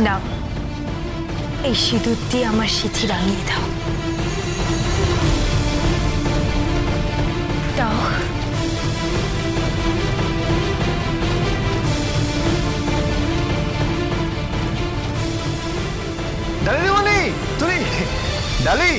নাও, এই সিঁদুর দিয়ে আমার সিঁথি রাঙিয়ে দাও। দাও। ডালি মানে তুমি ডালি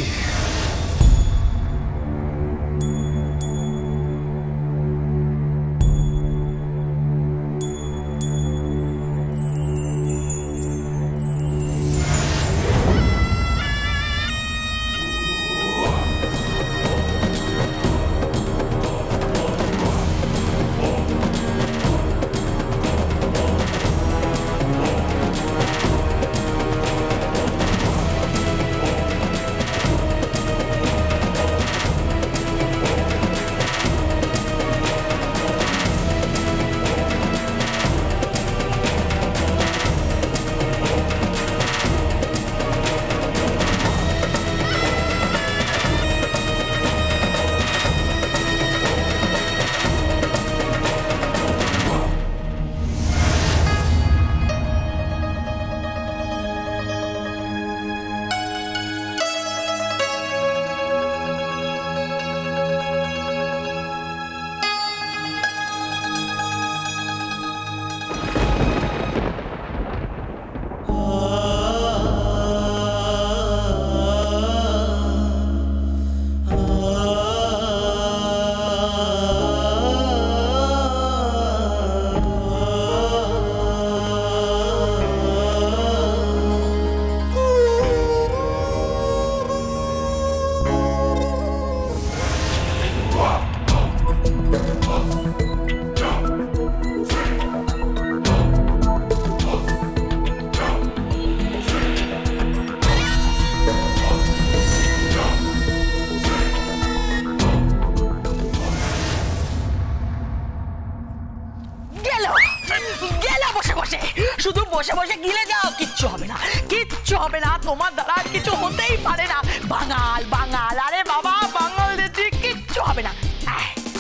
শুধু বসে বসে গিলে যাও, কিচ্ছু হবে না, কিচ্ছু হবে না, তোমার দ্বারা কিছু হতেই পারে না। বাঙাল বাঙাল, আরে বাবা বাঙাল দিদি, কিচ্ছু হবে না।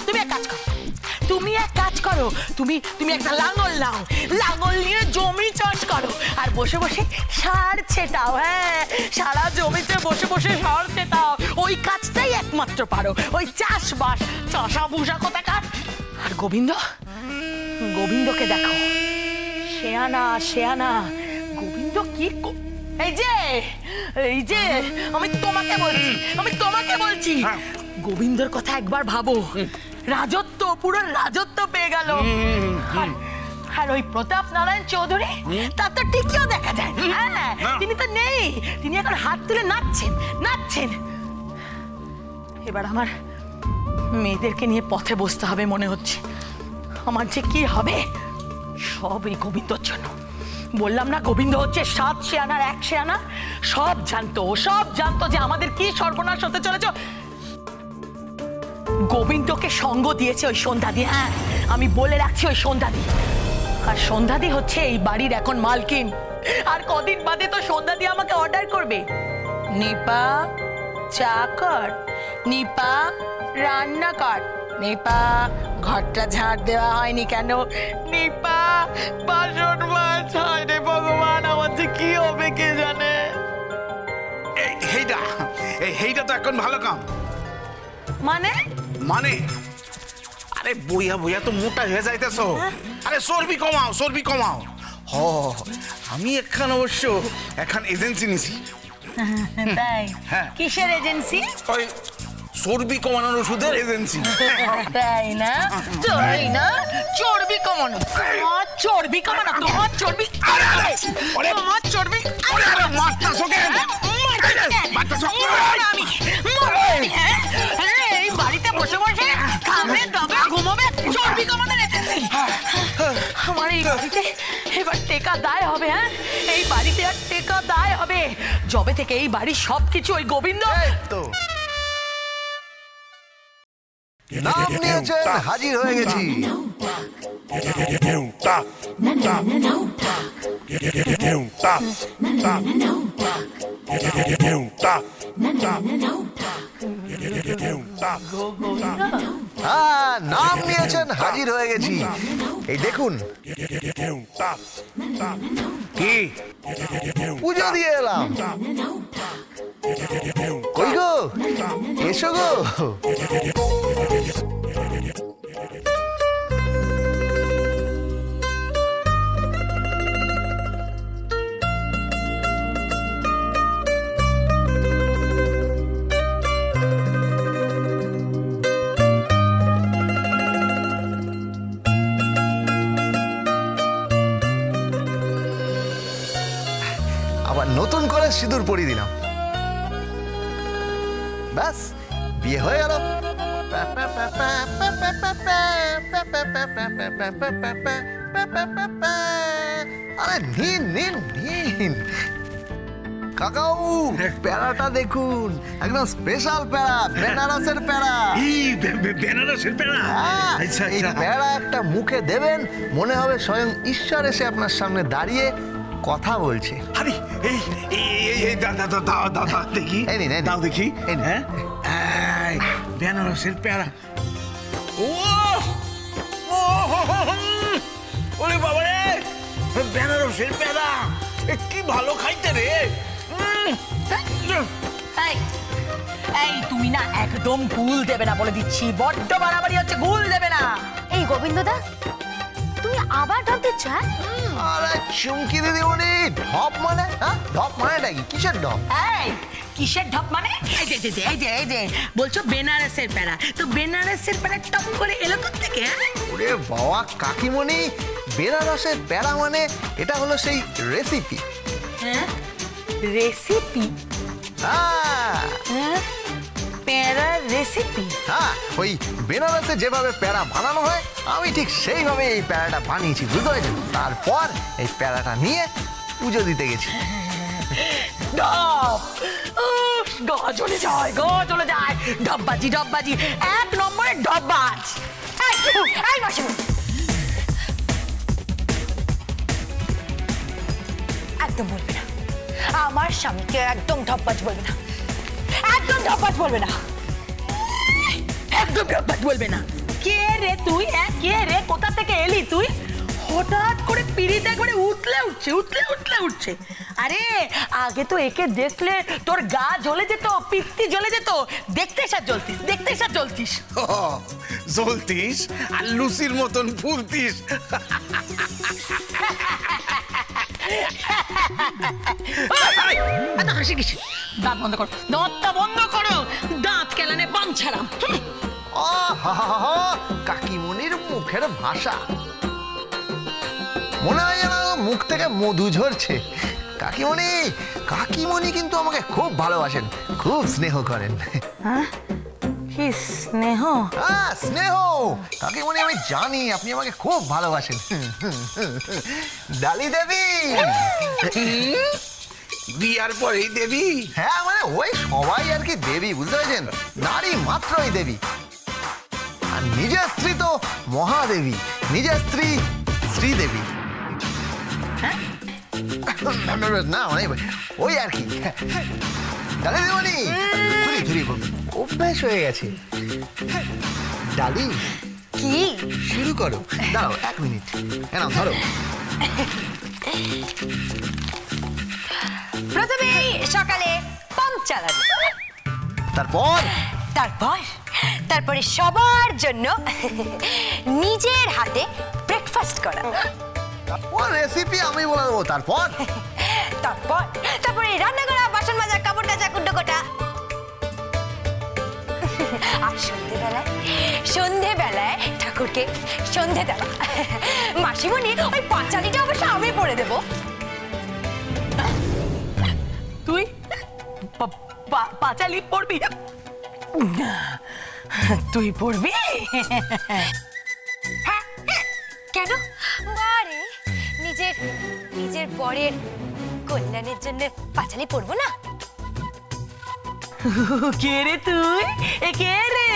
তুমি এক কাজ করো, তুমি এক কাজ করো, তুমি একটা লাঙল নাও, লাঙল নিয়ে জমি চাষ করো আর বসে বসে সার ছেটাও। হ্যাঁ, সারা জমিতে বসে বসে সার ছেটাও, ওই কাজটাই একমাত্র পারো, ওই চাষবাস, চাষা ভুষা কোথাকার। আর গোবিন্দকে দেখো, শেয়ানা শেয়ানা, গোবিন্দ কি এই যে আমি তোমাকে বলছি গোবিন্দর কথা একবার ভাবো। রাজত্ব, পুরো রাজত্ব পেয়ে গেল। আর ওই প্রতাপ নারায়ণ চৌধুরী, তার তো টিকিও দেখা যায় না। হ্যাঁ, তিনি তো নেই, তিনি এখন হাত তুলে নাচছেন। এবার আমার মেয়েদেরকে নিয়ে পথে বসতে হবে মনে হচ্ছে। আমার যে কি হবে, সব এই গোবিন্দর জন্য। বললাম না, গোবিন্দ হচ্ছে 7 শেয়ানার 1 শেয়ানা। সব জানতো যে আমাদের কি সর্বনাশ হতে চলেছে। গোবিন্দকে সঙ্গ দিয়েছে ওই সন্ধ্যাদি। হ্যাঁ, আমি বলে রাখছি, ওই সন্ধ্যাদি। আর সন্ধ্যাদি হচ্ছে এই বাড়ির এখন মালকিন। আর কদিন বাদে তো সন্ধ্যাদি আমাকে অর্ডার করবে, নিপা চা কর, নিপা রান্না কর, নিপা ঘরটা ঝাড় দেওয়া হয়নি কেন, নিপা বাসন মাছ হয় রে ভগবান, আমার যে কি হবে কে জানে। এইটা তো এখন ভালো কাম। মানে আরে বইয়া তো মোটা হয়ে যাইতেছো। আরে চর্বি কমাও। আমি অবশ্য এখন এজেন্সি নিছি। তাই? কিসের এজেন্সি? ওই চর্বি কমানোর ওষুধের এজেন্সি। তাই না? চর্বি কমানো, তোমার চর্বি। এই বাড়িতে বসে বসে খাবে দাবে ঘুমাবে, চর্বি কমানোর এজেন্সি। আমার এই বাড়িতে এবার টেকা দায় হবে। হ্যাঁ, এই বাড়িতে আর টেকা দায় হবে। যবে থেকে এই বাড়ির সবকিছু ওই গোবিন্দ। নাম নিয়েছেন, হাজির হয়ে গেছি। নাম নিয়েছেন, হাজির হয়ে গেছি। এই দেখুন। কি পুজো দিয়ে এলাম। কই গো, এসো গো। আবার নতুন করে সিঁদুর পরিয়ে দিলাম, ব্যাস বিয়ে হয়ে গেল। আরে নিন নিন নিন কাকাউ, প্যারাটা দেখুন, একদম স্পেশাল প্যারা, বেনারসের প্যারা। বেনারসের প্যারা? আচ্ছা এই প্যারা একটা মুখে দেবেন, মনে হবে স্বয়ং ঈশ্বর এসে আপনার সামনে দাঁড়িয়ে কথা বলছে। আরে এই দাও দেখি, দাও দেখি। হ্যাঁ, বেনারসের প্যারা। ওরে বাবা রে, বেনারসের প্যারা কি ভালো খাইতে রে। এই তুমি না একদম গুল দেবে না বলে দিচ্ছি, বড্ড বাড়াবাড়ি হচ্ছে, গুল দেবে না। এই গোবিন্দদা, তুমি আবার ঢপ দিচ্ছ? আরে চুমকি দিদিমণি, ঢপ মানে? হ্যাঁ, ঢপ মানেটা কি? কিসের ঢপ? এই কিসের ঢপ মানে? এই যে বলছো বেনারসের প্যারা, তো বেনারসের প্যারা টপ করে এলো কোত্থেকে? ওরে বাবা কাকিমণি, বেনারসের প্যারা মানে এটা হলো সেই রেসিপি। হ্যাঁ, রেসিপি? হ্যাঁ, প্যারার রেসিপি? হ্যাঁ, ওই বেনারসে যেভাবে প্যারা বানানো হয় আমি ঠিক সেইভাবে এই প্যারাটা বানিয়েছি, বুঝতে পেরেছেন? তারপর এই প্যারাটা নিয়ে পুজো দিতে গেছি। ঢপ, গা চলে যায়, ঢপবাজি, এক নম্বরের ঢপবাজ। এই মাসিমা, একদম বলবে না, আমার স্বামীকে একদম ঢপবাজ বলবে না, একদম ঢপবাজ বলবে না, একদম ঢপবাজ বলবে না। কে রে তুই? কে রে? কোথা থেকে এলি তুই? হঠাৎ করে পিড়িতে একবারে উঠলে উঠছে। আরে আগে তো একে দেখলে তোর গা জ্বলে যেত, পিত্তি জ্বলে যেত, দেখতে এসা জ্বলতিস। জ্বলতিস আর লুসির মতন ফুলতিস। এত হাসি কিসে? দাঁত বন্ধ করো, দাঁতটা বন্ধ করো, দাঁত কেলানে বাং ছাড়াম। কাকিমণির মুখের ভাষা মনে হয় যেন মুখ থেকে মধু ঝরছে। কাকিমণি কিন্তু আমাকে খুব ভালোবাসেন, খুব স্নেহ করেন। কি স্নেহ? স্নেহ কাকিমণি, আমি জানি আপনি আমাকে খুব ভালোবাসেন। ডালি দেবী। বিয়ার পরেই দেবী? হ্যাঁ, মানে ওই সবাই আর কি দেবী, বুঝতে পেরেছেন? নারী মাত্রই দেবী। আর নিজের স্ত্রী তো মহাদেবী, নিজের স্ত্রী শ্রীদেবী। না মানে ওই আর কি। ডালি দেবনি, অভ্যাস হয়ে গেছে। ডালি কি শুরু করো। দাঁড়াও 1 মিনিট, নাও ধরো। প্রথমে সকালে পাম্প চালানো, তারপরে সবার জন্য নিজের হাতে ব্রেকফাস্ট করা। ও রেসিপি আমি বলে দেবো। তারপরে রান্না করা, বাসন মাজা, কাপড় কাচা, কুন্ডো কোটা। আর সন্ধেবেলায় ঠাকুরকে সন্ধে দেওয়া। মাসিমণি, ওই পাঁচালিটা অবশ্য আমি পড়ে দেবো। তুই পাঁচালি পড়বি? তুই পড়বি? কেন? বারে নিজের বরের কল্যাণের জন্য পাঁচালি পড়বো না? কে রে তুই? কে রে?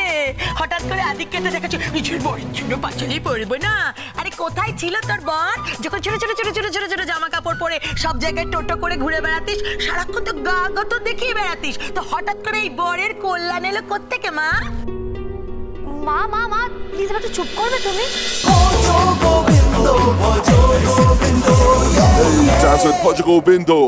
হঠাৎ করে আদিত্যকে দেখাচ্ছ নিজের বরের জন্য পাঁচালি পড়বো না? আরে কোথায় ছিল তোর বর যখন ছোট ছোট জামা কাপড় পরে সব জায়গায় টোটো করে ঘুরে বেড়াতিস, সারাক্ষণ তো গা গত দেখিয়ে বেড়াতিস, তো হঠাৎ করে এই বরের কল্যাণ এলো কোত্থেকে? মা প্লিজ একটু চুপ করবে তুমি? Dance with Portugal Bindo.